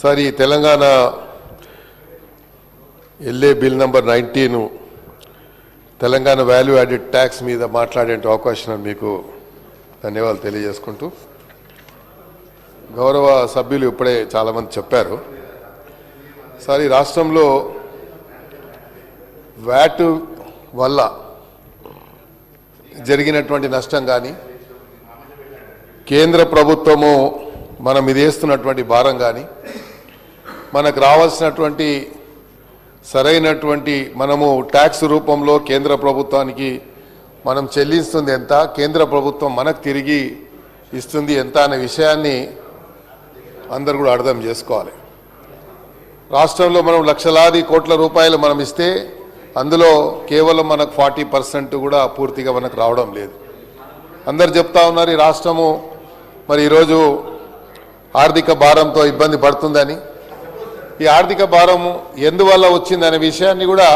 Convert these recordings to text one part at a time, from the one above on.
Sir ఈ Telangana LA bill number 19 Telangana value added tax మీద మాట్లాడే అవకాశం మీకు ధన్యవాదాలు తెలియజేసుకుంటూ గౌరవ సభ్యులు ఇప్పుడే చాలామంది చెప్పారు. సార్ ఈ రాష్ట్రంలో వ్యాట్ వల్ల జరిగినటువంటి నష్టం కానీ కేంద్ర ప్రభుత్వము మనం ఇది వేస్తున్నటువంటి భారం కానీ మనకు రావాల్సినటువంటి సరైనటువంటి మనము ట్యాక్స్ రూపంలో కేంద్ర ప్రభుత్వానికి మనం చెల్లిస్తుంది ఎంత, కేంద్ర ప్రభుత్వం మనకు తిరిగి ఇస్తుంది ఎంత అనే విషయాన్ని అందరూ కూడా అర్థం చేసుకోవాలి. రాష్ట్రంలో మనం లక్షలాది కోట్ల రూపాయలు మనం ఇస్తే అందులో కేవలం మనకు 40% కూడా పూర్తిగా మనకు రావడం లేదు. అందరు చెప్తా ఉన్నారు ఈ రాష్ట్రము మరి ఈరోజు ఆర్థిక భారంతో ఇబ్బంది పడుతుందని. ఈ ఆర్థిక భారము ఎందువల్ల వచ్చిందనే విషయాన్ని కూడా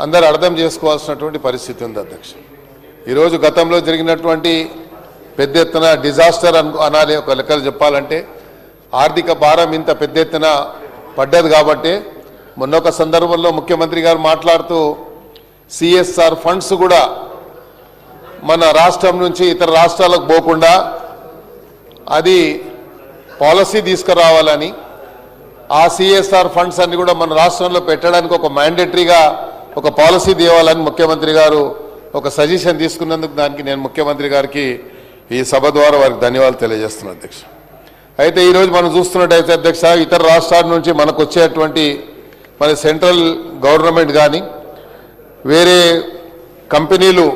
అందరూ అర్థం చేసుకోవాల్సినటువంటి పరిస్థితి ఉంది అధ్యక్ష. ఈరోజు గతంలో జరిగినటువంటి పెద్ద ఎత్తున డిజాస్టర్ అనాలి ఒక లెక్కలు చెప్పాలంటే ఆర్థిక భారం ఇంత పెద్ద ఎత్తున పడ్డది కాబట్టి మొన్న ఒక సందర్భంలో ముఖ్యమంత్రి గారు మాట్లాడుతూ సిఎస్ఆర్ ఫండ్స్ కూడా మన రాష్ట్రం నుంచి ఇతర రాష్ట్రాలకు పోకుండా అది పాలసీ తీసుకురావాలని ఆ సిఎస్ఆర్ ఫండ్స్ అన్ని కూడా మన రాష్ట్రంలో పెట్టడానికి ఒక మ్యాండేటరీగా ఒక పాలసీ తేవాలని ముఖ్యమంత్రి గారు ఒక సజెషన్ తీసుకున్నందుకు దానికి నేను ముఖ్యమంత్రి గారికి ఈ సభ ద్వారా వారికి ధన్యవాదాలు తెలియజేస్తున్నాను అధ్యక్ష. అయితే ఈరోజు మనం చూస్తున్నట్టయితే అధ్యక్ష ఇతర రాష్ట్రాల నుంచి మనకు వచ్చేటువంటి మన సెంట్రల్ గవర్నమెంట్ కానీ వేరే కంపెనీలు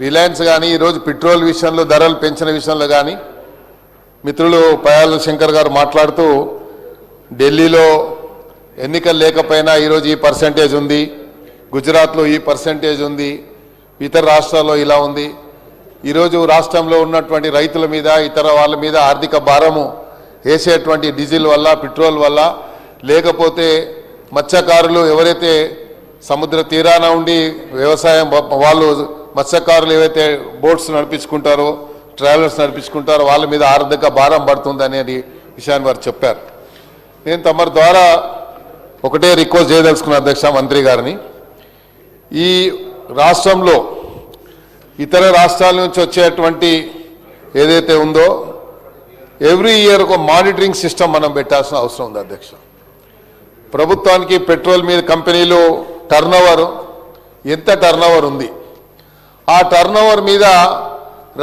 రిలయన్స్ కానీ ఈరోజు పెట్రోల్ విషయంలో ధరలు పెంచిన విషయంలో కానీ మిత్రులు పయాల శంకర్ గారు మాట్లాడుతూ ఢిల్లీలో ఎన్నికలు లేకపోయినా ఈరోజు ఈ పర్సెంటేజ్ ఉంది, గుజరాత్లో ఈ పర్సెంటేజ్ ఉంది, ఇతర రాష్ట్రాల్లో ఇలా ఉంది. ఈరోజు రాష్ట్రంలో ఉన్నటువంటి రైతుల మీద ఇతర వాళ్ళ మీద ఆర్థిక భారము వేసేటువంటి డీజిల్ వల్ల పెట్రోల్ వల్ల లేకపోతే మత్స్యకారులు ఎవరైతే సముద్ర తీరాన ఉండి వ్యవసాయం వాళ్ళు మత్స్యకారులు ఏవైతే బోట్స్ నడిపించుకుంటారో ట్రావెలర్స్ నడిపించుకుంటారో వాళ్ళ మీద ఆర్థిక భారం పడుతుంది అనేది విషయాన్ని వారు చెప్పారు. నేను తమరి ద్వారా ఒకటే రిక్వెస్ట్ చేయదలుచుకున్న అధ్యక్ష మంత్రి గారిని, ఈ రాష్ట్రంలో ఇతర రాష్ట్రాల నుంచి వచ్చేటువంటి ఏదైతే ఉందో ఎవ్రీ ఇయర్ ఒక మానిటరింగ్ సిస్టమ్ మనం పెట్టాల్సిన అవసరం ఉంది అధ్యక్ష. ప్రభుత్వానికి పెట్రోల్ మీద కంపెనీలు టర్నోవర్ ఎంత టర్నోవర్ ఉంది, ఆ టర్నోవర్ మీద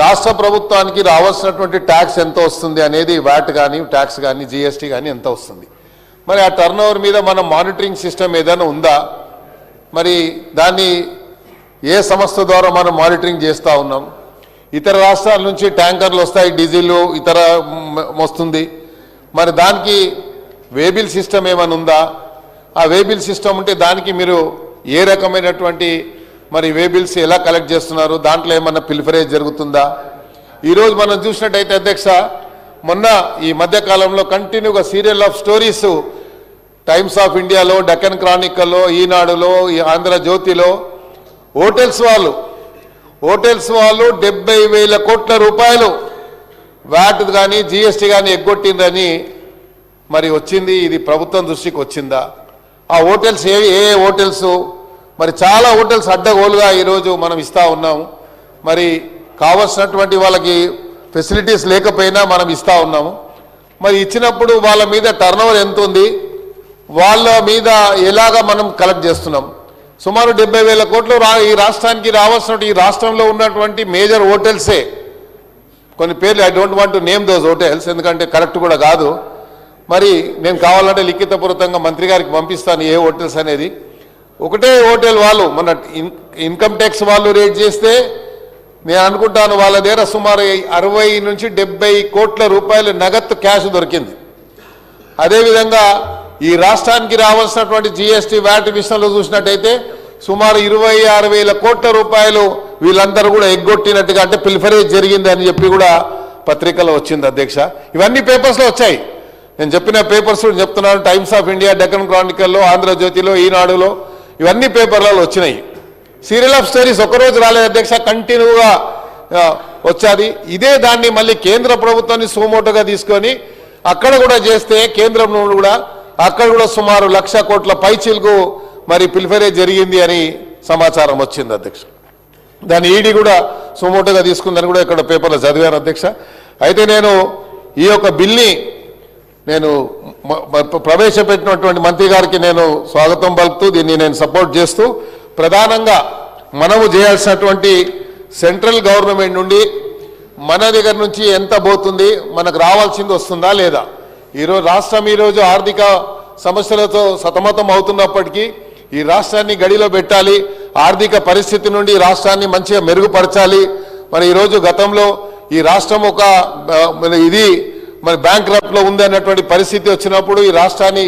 రాష్ట్ర ప్రభుత్వానికి రావాల్సినటువంటి ట్యాక్స్ ఎంత వస్తుంది అనేది వ్యాట్ కానీ ట్యాక్స్ కానీ జిఎస్టీ కానీ ఎంత వస్తుంది. మరి ఆ టర్నోవర్ మీద మనం మానిటరింగ్ సిస్టమ్ ఏదైనా ఉందా, మరి దాన్ని ఏ సంస్థ ద్వారా మనం మానిటరింగ్ చేస్తూ ఉన్నాం. ఇతర రాష్ట్రాల నుంచి ట్యాంకర్లు వస్తాయి, డీజిల్ ఇతర వస్తుంది, మరి దానికి వేబిల్ సిస్టమ్ ఏమైనా ఉందా, ఆ వేబిల్ సిస్టమ్ ఉంటే దానికి మీరు ఏ రకమైనటువంటి మరి వేబిల్స్ ఎలా కలెక్ట్ చేస్తున్నారు, దాంట్లో ఏమన్నా పిల్ఫరేజ్ జరుగుతుందా. ఈరోజు మనం చూసినట్టయితే అధ్యక్ష మొన్న ఈ మధ్యకాలంలో కంటిన్యూగా serial of stories times of ఇండియాలో, డెక్కన్ క్రానికల్లో, ఈనాడులో, ఆంధ్రజ్యోతిలో హోటల్స్ వాళ్ళు 70,000 కోట్ల రూపాయలు వ్యాట్ కానీ జిఎస్టీ కానీ ఎగ్గొట్టిందని మరి వచ్చింది. ఇది ప్రభుత్వం దృష్టికి వచ్చిందా? ఆ హోటల్స్ ఏ హోటల్స్, మరి చాలా హోటల్స్ అడ్డగోలుగా ఈరోజు మనం ఇస్తూ ఉన్నాము. మరి కావాల్సినటువంటి వాళ్ళకి ఫెసిలిటీస్ లేకపోయినా మనం ఇస్తూ ఉన్నాము. మరి ఇచ్చినప్పుడు వాళ్ళ మీద టర్నోవర్ ఎంత ఉంది, వాళ్ళ మీద ఎలాగా మనం కలెక్ట్ చేస్తున్నాం. సుమారు 70,000 కోట్లు ఈ రాష్ట్రానికి రావాల్సినటువంటి ఈ రాష్ట్రంలో ఉన్నటువంటి మేజర్ హోటల్సే కొన్ని పేర్లు, I don't want to name those hotels ఎందుకంటే కరెక్ట్ కూడా కాదు. మరి నేను కావాలంటే లిఖితపూర్వకంగా మంత్రి గారికి పంపిస్తాను ఏ హోటల్స్ అనేది. ఒకటే హోటల్ వాళ్ళు మన ఇన్కమ్ ట్యాక్స్ వాళ్ళు రేట్ చేస్తే నేను అనుకుంటాను వాళ్ళ దగ్గర సుమారు 60 నుంచి 70 కోట్ల రూపాయలు నగదు క్యాష్ దొరికింది. అదేవిధంగా ఈ రాష్ట్రానికి రావాల్సినటువంటి జిఎస్టీ వ్యాట్ విషయంలో చూసినట్టయితే సుమారు 26,000 కోట్ల రూపాయలు వీళ్ళందరూ కూడా ఎగ్గొట్టినట్టుగా అంటే పిల్ఫరేజ్ జరిగింది అని చెప్పి కూడా పత్రికలో వచ్చింది అధ్యక్ష. ఇవన్నీ పేపర్స్లో వచ్చాయి. నేను చెప్పిన పేపర్స్ చెప్తున్నాను, టైమ్స్ ఆఫ్ ఇండియా, డెక్కన్ క్రానికల్లో, ఆంధ్రజ్యోతిలో, ఈనాడులో ఇవన్నీ పేపర్లలో వచ్చినాయి. సీరియల్ ఆఫ్ స్టోరీస్ ఒకరోజు రాలేదు అధ్యక్ష, కంటిన్యూగా వచ్చాది. ఇదే దాన్ని మళ్ళీ కేంద్ర ప్రభుత్వాన్ని సోమోటోగా తీసుకొని అక్కడ కూడా చేస్తే కేంద్రం నుండి కూడా అక్కడ కూడా సుమారు 1,00,000 కోట్ల పైచీలకు మరి పిల్ఫరేజ్ జరిగింది అని సమాచారం వచ్చింది అధ్యక్ష. దాన్ని ఈడీ కూడా సుమోటోగా తీసుకుందని కూడా ఇక్కడ పేపర్లో చదివాను అధ్యక్ష. అయితే నేను ఈ యొక్క బిల్ని నేను ప్రవేశపెట్టినటువంటి మంత్రి గారికి నేను స్వాగతం పలుకుతూ దీన్ని నేను సపోర్ట్ చేస్తూ ప్రధానంగా మనము చేయాల్సినటువంటి సెంట్రల్ గవర్నమెంట్ నుండి మన దగ్గర నుంచి ఎంత పోతుంది, మనకు రావాల్సింది వస్తుందా లేదా. ఈరోజు రాష్ట్రం ఈరోజు ఆర్థిక సమస్యలతో సతమతం అవుతున్నప్పటికీ ఈ రాష్ట్రాన్ని గడిలో పెట్టాలి, ఆర్థిక పరిస్థితి నుండి రాష్ట్రాన్ని మంచిగా మెరుగుపరచాలి. మరి ఈరోజు గతంలో ఈ రాష్ట్రం ఒక ఇది మరి బ్యాంక్రప్ట్లో ఉంది అన్నటువంటి పరిస్థితి వచ్చినప్పుడు ఈ రాష్ట్రాన్ని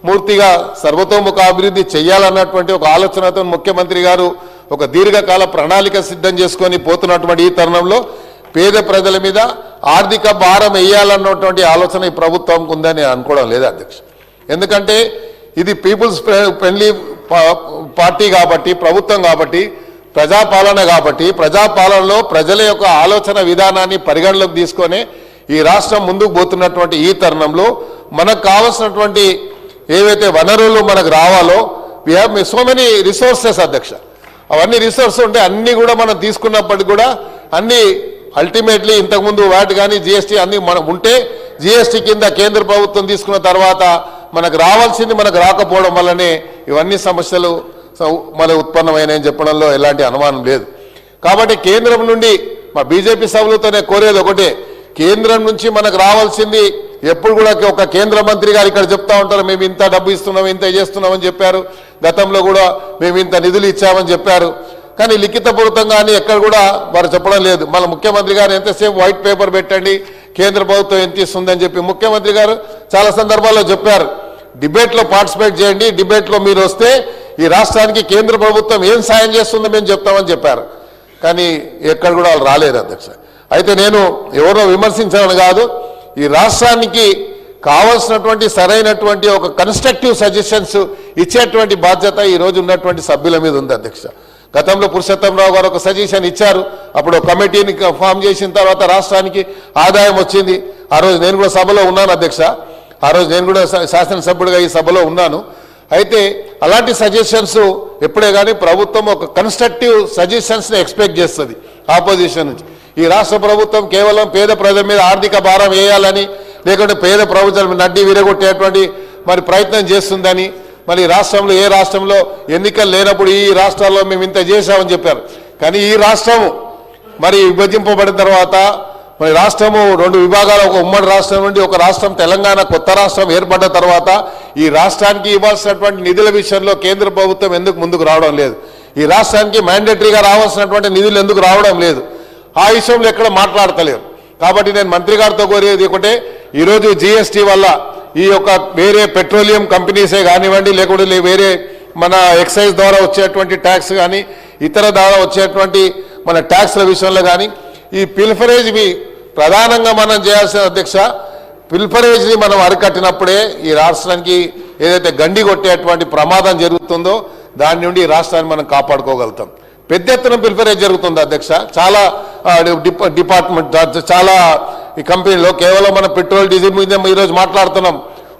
పూర్తిగా సర్వతోముఖ అభివృద్ధి చేయాలన్నటువంటి ఒక ఆలోచనతో ముఖ్యమంత్రి గారు ఒక దీర్ఘకాల ప్రణాళిక సిద్ధం చేసుకొని పోతున్నటువంటి ఈ తరుణంలో పేద ప్రజల మీద ఆర్థిక భారం వేయాలన్నటువంటి ఆలోచన ఈ ప్రభుత్వంకు ఉందని అనుకోవడం లేదు అధ్యక్ష. ఎందుకంటే ఇది పీపుల్స్ ఫ్రెండ్లీ పార్టీ కాబట్టి, ప్రభుత్వం కాబట్టి, ప్రజాపాలన కాబట్టి, ప్రజాపాలనలో ప్రజల యొక్క ఆలోచన విధానాన్ని పరిగణలోకి తీసుకొని ఈ రాష్ట్రం ముందుకు పోతున్నటువంటి ఈ తరుణంలో మనకు కావాల్సినటువంటి ఏవైతే వనరులు మనకు రావాలో we have so many resources అధ్యక్ష. అవన్నీ రిసోర్స్ ఉంటే అన్నీ కూడా మనం తీసుకున్నప్పటికీ కూడా అన్నీ అల్టిమేట్లీ ఇంతకుముందు వాటి కానీ జిఎస్టీ అన్నీ మనం ఉంటే జిఎస్టీ కింద కేంద్ర ప్రభుత్వం తీసుకున్న తర్వాత మనకు రావాల్సింది మనకు రాకపోవడం వల్లనే ఇవన్నీ సమస్యలు మన ఉత్పన్నమైనని చెప్పడంలో ఎలాంటి అనుమానం లేదు. కాబట్టి కేంద్రం నుండి మా బీజేపీ సభ్యులతోనే కోరేది ఒకటే, కేంద్రం నుంచి మనకు రావాల్సింది ఎప్పుడు కూడా ఒక కేంద్ర మంత్రి గారు ఇక్కడ చెప్తా ఉంటారు, మేము ఇంత డబ్బు ఇస్తున్నాం, ఇంత చేస్తున్నామని చెప్పారు, గతంలో కూడా మేము ఇంత నిధులు ఇచ్చామని చెప్పారు. కానీ లిఖితపూర్వకంగానే ఎక్కడ కూడా వారు చెప్పడం లేదు. మన ముఖ్యమంత్రి గారు ఎంతసేపు వైట్ పేపర్ పెట్టండి, కేంద్ర ప్రభుత్వం ఎంత ఇస్తుందని చెప్పి ముఖ్యమంత్రి గారు చాలా సందర్భాల్లో చెప్పారు, డిబేట్లో పార్టిసిపేట్ చేయండి, డిబేట్లో మీరు వస్తే ఈ రాష్ట్రానికి కేంద్ర ప్రభుత్వం ఏం సాయం చేస్తుందో మేము చెప్తామని చెప్పారు. కానీ ఎక్కడ కూడా వాళ్ళు రాలేదు అధ్యక్ష. అయితే నేను ఎవరో విమర్శించడం కాదు, ఈ రాష్ట్రానికి కావాల్సినటువంటి సరైనటువంటి ఒక కన్స్ట్రక్టివ్ సజెషన్స్ ఇచ్చేటువంటి బాధ్యత ఈ రోజు ఉన్నటువంటి సభ్యుల మీద ఉంది అధ్యక్ష. గతంలో పురుషోత్తమరావు గారు ఒక సజెషన్ ఇచ్చారు, అప్పుడు కమిటీని ఫామ్ చేసిన తర్వాత రాష్ట్రానికి ఆదాయం వచ్చింది. ఆ రోజు నేను కూడా సభలో ఉన్నాను అధ్యక్ష, ఆ రోజు నేను కూడా శాసనసభ్యుడిగా ఈ సభలో ఉన్నాను. అయితే అలాంటి సజెషన్స్ ఎప్పుడే కానీ ప్రభుత్వం ఒక కన్స్ట్రక్టివ్ సజెషన్స్ని ఎక్స్పెక్ట్ చేస్తుంది ఆపోజిషన్ నుంచి. ఈ రాష్ట్ర ప్రభుత్వం కేవలం పేద ప్రజల మీద ఆర్థిక భారం వేయాలని, లేకుంటే పేద ప్రభుత్వం నడ్డి విరగొట్టేటువంటి మరి ప్రయత్నం చేస్తుందని, మరి రాష్ట్రంలో ఏ రాష్ట్రంలో ఎన్నికలు లేనప్పుడు ఈ రాష్ట్రాల్లో మేము ఇంత చేశామని చెప్పారు. కానీ ఈ రాష్ట్రము మరి విభజింపబడిన తర్వాత మరి రాష్ట్రము 2 విభాగాలు, ఒక ఉమ్మడి రాష్ట్రం నుండి ఒక రాష్ట్రం తెలంగాణ కొత్త రాష్ట్రం ఏర్పడ్డ తర్వాత ఈ రాష్ట్రానికి ఇవ్వాల్సినటువంటి నిధుల విషయంలో కేంద్ర ప్రభుత్వం ఎందుకు ముందుకు రావడం లేదు, ఈ రాష్ట్రానికి మ్యాండేటరీగా రావాల్సినటువంటి నిధులు ఎందుకు రావడం లేదు, ఆ విషయంలో ఎక్కడ మాట్లాడతలేరు. కాబట్టి నేను మంత్రి గారితో కోరేది ఒకటే, ఈరోజు జిఎస్టీ వల్ల ఈ యొక్క వేరే పెట్రోలియం కంపెనీసే కానివ్వండి, లేకుంటే వేరే మన ఎక్సైజ్ ద్వారా వచ్చేటువంటి ట్యాక్స్ కానీ, ఇతర ద్వారా వచ్చేటువంటి మన ట్యాక్స్ల విషయంలో కానీ ఈ పిల్ఫరేజ్ని ప్రధానంగా మనం చేయాల్సిన అధ్యక్ష, పిల్ఫరేజ్ని మనం అరికట్టినప్పుడే ఈ రాష్ట్రానికి ఏదైతే గండి కొట్టేటువంటి ప్రమాదం జరుగుతుందో దాని నుండి ఈ రాష్ట్రాన్ని మనం కాపాడుకోగలుగుతాం. పెద్ద ఎత్తున పిల్ఫరేజ్ జరుగుతుంది అధ్యక్ష. చాలా డిపార్ట్మెంట్, చాలా ఈ కంపెనీలో కేవలం మనం పెట్రోల్ డీజిల్ మీద ఈరోజు మాట్లాడుతున్నాం.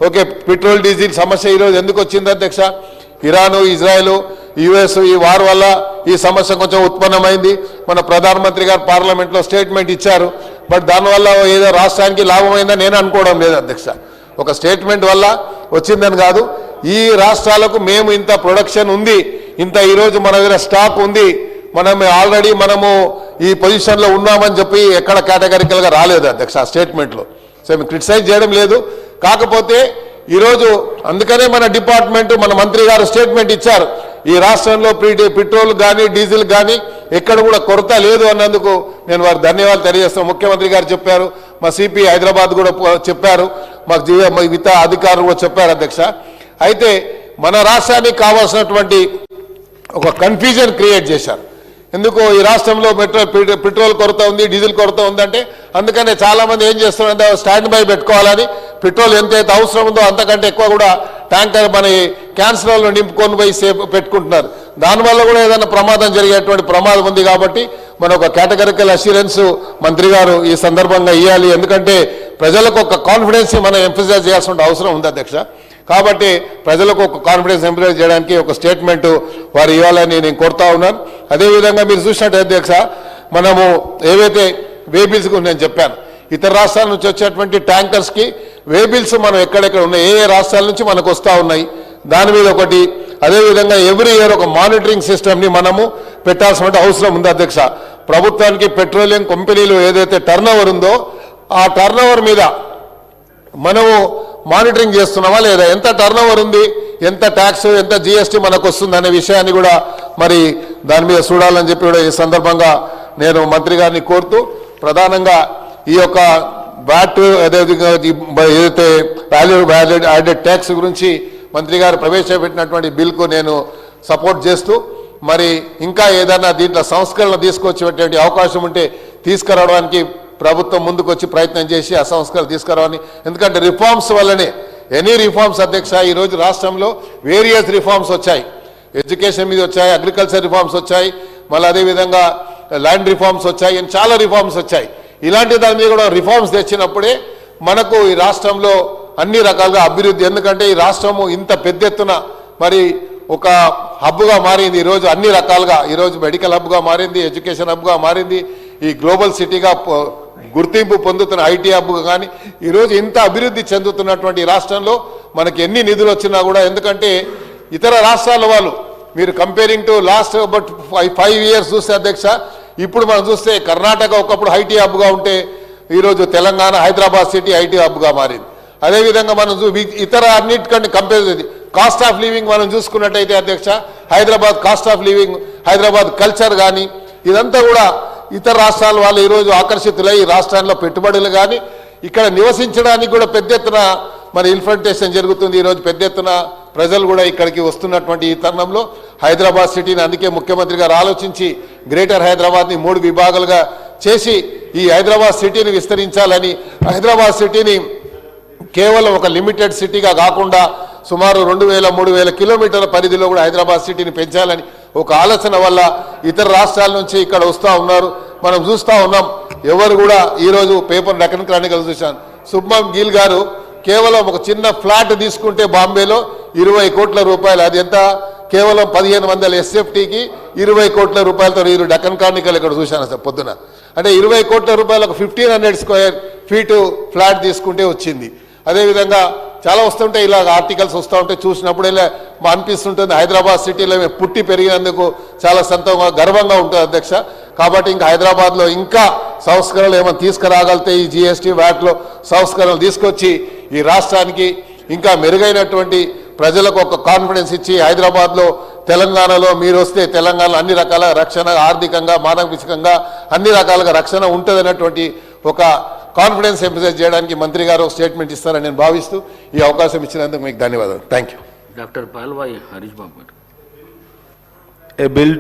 ఓకే, పెట్రోల్ డీజిల్ సమస్య ఈరోజు ఎందుకు వచ్చింది అధ్యక్ష? ఇరాను, ఇజ్రాయెల్, యుఎస్ ఈ వార్ వల్ల ఈ సమస్య కొంచెం ఉత్పన్నమైంది. మన ప్రధానమంత్రి గారు పార్లమెంట్లో స్టేట్మెంట్ ఇచ్చారు. బట్ దానివల్ల ఏదో రాష్ట్రానికి లాభమైందని నేను అనుకోవడం లేదు అధ్యక్ష. ఒక స్టేట్మెంట్ వల్ల వచ్చిందని కాదు, ఈ రాష్ట్రాలకు మేము ఇంత ప్రొడక్షన్ ఉంది, ఇంత ఈరోజు మన దగ్గర స్టాక్ ఉంది, మనం ఆల్రెడీ మనము ఈ పొజిషన్లో ఉన్నామని చెప్పి ఎక్కడ కేటగిరికల్గా రాలేదు అధ్యక్ష ఆ స్టేట్మెంట్లో. సో మేము క్రిటిసైజ్ చేయడం లేదు. కాకపోతే ఈరోజు అందుకనే మన డిపార్ట్మెంట్, మన మంత్రి గారు స్టేట్మెంట్ ఇచ్చారు, ఈ రాష్ట్రంలో పెట్రోల్ కానీ డీజిల్ కానీ ఎక్కడ కూడా కొరత లేదు అన్నందుకు నేను వారికి ధన్యవాదాలు తెలియజేస్తాను. ముఖ్యమంత్రి గారు చెప్పారు, మా సిపి హైదరాబాద్ కూడా చెప్పారు, మాకు మిగతా అధికారులు కూడా చెప్పారు అధ్యక్ష. అయితే మన రాష్ట్రానికి కావాల్సినటువంటి ఒక కన్ఫ్యూజన్ క్రియేట్ చేశారు. ఎందుకు ఈ రాష్ట్రంలో పెట్రోల్ కొరత ఉంది, డీజిల్ కొరత ఉందంటే అందుకనే చాలామంది ఏం చేస్తున్నారంటే స్టాండ్ బై పెట్టుకోవాలని, పెట్రోల్ ఎంతైతే అవసరం ఉందో అంతకంటే ఎక్కువ కూడా ట్యాంకర్ మన క్యాన్సర్లో నింపుకొని పోయి పెట్టుకుంటున్నారు. దానివల్ల కూడా ఏదైనా ప్రమాదం జరిగేటువంటి ప్రమాదం ఉంది. కాబట్టి మన ఒక కేటగిరికల్ అష్యూరెన్స్ మంత్రి గారు ఈ సందర్భంగా ఇవ్వాలి. ఎందుకంటే ప్రజలకు ఒక కాన్ఫిడెన్స్ మనం ఎంఫసైజ్ చేయాల్సిన అవసరం ఉంది అధ్యక్ష. కాబట్టి ప్రజలకు ఒక కాన్ఫిడెన్స్ ఎంఫసైజ్ చేయడానికి ఒక స్టేట్మెంట్ వారు ఇవ్వాలని నేను కోరుతా ఉన్నాను. అదేవిధంగా మీరు చూసినట్టు అధ్యక్ష, మనము ఏవైతే వేబిల్స్ గురించి నేను చెప్పాను, ఇతర రాష్ట్రాల నుంచి వచ్చేటువంటి ట్యాంకర్స్కి వేబిల్స్ మనం ఎక్కడెక్కడ ఉన్నాయి, ఏ రాష్ట్రాల నుంచి మనకు వస్తూ ఉన్నాయి, దాని మీద ఒకటి. అదేవిధంగా ఎవ్రీ ఇయర్ ఒక మానిటరింగ్ సిస్టమ్ని మనము పెట్టాల్సిన అవసరం ఉంది అధ్యక్ష. ప్రభుత్వానికి పెట్రోలియం కంపెనీలు ఏదైతే టర్నోవర్ ఉందో ఆ టర్నోవర్ మీద మనము మానిటరింగ్ చేస్తున్నామా లేదా, ఎంత టర్నోవర్ ఉంది, ఎంత ట్యాక్స్, ఎంత జిఎస్టీ మనకు వస్తుంది అనే విషయాన్ని కూడా మరి దాని మీద చూడాలని చెప్పి కూడా ఈ సందర్భంగా నేను మంత్రి గారిని కోరుతూ, ప్రధానంగా ఈ యొక్క వ్యాట్ ఏదైతే వాల్యూ యాడెడ్ ట్యాక్స్ గురించి మంత్రి గారు ప్రవేశపెట్టినటువంటి బిల్కు నేను సపోర్ట్ చేస్తూ, మరి ఇంకా ఏదైనా దీంట్లో సంస్కరణ తీసుకొచ్చేటువంటి అవకాశం ఉంటే తీసుకురావడానికి ప్రభుత్వం ముందుకు వచ్చి ప్రయత్నం చేసి ఆ సంస్కరణ తీసుకురావని. ఎందుకంటే రిఫార్మ్స్ వల్లనే ఎనీ రిఫార్మ్స్ అధ్యక్ష, ఈరోజు రాష్ట్రంలో వేరియస్ రిఫార్మ్స్ వచ్చాయి, ఎడ్యుకేషన్ మీద వచ్చాయి, అగ్రికల్చర్ రిఫార్మ్స్ వచ్చాయి, మళ్ళీ అదేవిధంగా ల్యాండ్ రిఫార్మ్స్ వచ్చాయి, చాలా రిఫార్మ్స్ వచ్చాయి. ఇలాంటి దాని మీద కూడా రిఫార్మ్స్ తెచ్చినప్పుడే మనకు ఈ రాష్ట్రంలో అన్ని రకాలుగా అభివృద్ధి. ఎందుకంటే ఈ రాష్ట్రము ఇంత పెద్ద ఎత్తున మరి ఒక హబ్గా మారింది ఈరోజు, అన్ని రకాలుగా ఈరోజు మెడికల్ హబ్గా మారింది, ఎడ్యుకేషన్ హబ్గా మారింది, ఈ గ్లోబల్ సిటీగా గుర్తింపు పొందుతున్న ఐటీ హబ్గా. కానీ ఈరోజు ఇంత అభివృద్ధి చెందుతున్నటువంటి రాష్ట్రంలో మనకి ఎన్ని నిధులు వచ్చినా కూడా, ఎందుకంటే ఇతర రాష్ట్రాల వాళ్ళు మీరు comparing to last but 5 years చూస్తే అధ్యక్ష, ఇప్పుడు మనం చూస్తే కర్ణాటక ఒకప్పుడు ఐటీ హబ్గా ఉంటే ఈరోజు తెలంగాణ హైదరాబాద్ సిటీ ఐటీ హబ్గా మారింది. అదేవిధంగా మనం ఇతర అన్నిటికంటే కంపేర్ చేసి కాస్ట్ ఆఫ్ లివింగ్ మనం చూసుకున్నట్టయితే అధ్యక్ష, Hyderabad cost of living, Hyderabad culture కానీ ఇదంతా కూడా ఇతర రాష్ట్రాల వాళ్ళు ఈరోజు ఆకర్షితులై ఈ రాష్ట్రాల్లో పెట్టుబడులు కానీ ఇక్కడ నివసించడానికి కూడా పెద్ద ఎత్తున మరి ఇన్ఫ్రాస్ట్రక్చర్ జరుగుతుంది. ఈరోజు పెద్ద ఎత్తున ప్రజలు కూడా ఇక్కడికి వస్తున్నటువంటి ఈ తరుణంలో హైదరాబాద్ సిటీని అందుకే ముఖ్యమంత్రి గారు ఆలోచించి గ్రేటర్ హైదరాబాద్ని 3 విభాగాలుగా చేసి ఈ హైదరాబాద్ సిటీని విస్తరించాలని, హైదరాబాద్ సిటీని కేవలం ఒక లిమిటెడ్ సిటీగా కాకుండా సుమారు 2000-3000 కిలోమీటర్ల పరిధిలో కూడా హైదరాబాద్ సిటీని పెంచాలని ఒక ఆలోచన వల్ల ఇతర రాష్ట్రాల నుంచి ఇక్కడ వస్తూ ఉన్నారు. మనం చూస్తూ ఉన్నాం, ఎవరు కూడా ఈరోజు పేపర్ డెక్కన్ క్రానికల్ చూశాను, శుభ్మన్ గిల్ గారు కేవలం ఒక చిన్న ఫ్లాట్ తీసుకుంటే బాంబేలో 20 కోట్ల రూపాయలు, అది ఎంత కేవలం 1500 SFTకి 20 కోట్ల రూపాయలతో ఈ డెక్కన్ క్రానికల్ ఇక్కడ చూశాను సార్ పొద్దున. అంటే 20 కోట్ల రూపాయలకు 1500 స్క్వేర్ ఫీటు ఫ్లాట్ తీసుకుంటే వచ్చింది. అదేవిధంగా చాలా వస్తుంటాయి ఇలా ఆర్టికల్స్ వస్తూ ఉంటే చూసినప్పుడు ఇలా అనిపిస్తుంటుంది, హైదరాబాద్ సిటీలో పుట్టి పెరిగినందుకు చాలా సంతోషంగా గర్వంగా ఉంటుంది అధ్యక్ష. కాబట్టి ఇంకా హైదరాబాద్లో ఇంకా సంస్కరణలు ఏమైనా తీసుకురాగలితే ఈ జిఎస్టీ వ్యాట్లో సంస్కరణలు తీసుకొచ్చి ఈ రాష్ట్రానికి ఇంకా మెరుగైనటువంటి ప్రజలకు ఒక కాన్ఫిడెన్స్ ఇచ్చి హైదరాబాద్లో తెలంగాణలో మీరు వస్తే తెలంగాణలో అన్ని రకాల రక్షణ, ఆర్థికంగా మానసికంగా అన్ని రకాలుగా రక్షణ ఉంటుందన్నటువంటి ఒక కాన్ఫిడెన్స్ ఎంఫసైజ్ చేయడానికి మంత్రి గారు స్టేట్మెంట్ ఇస్తారని నేను భావిస్తూ ఈ అవకాశం ఇచ్చినందుకు మీకు ధన్యవాదాలు. Thank you. Doctor Palvai Harish Babu గారు. A bill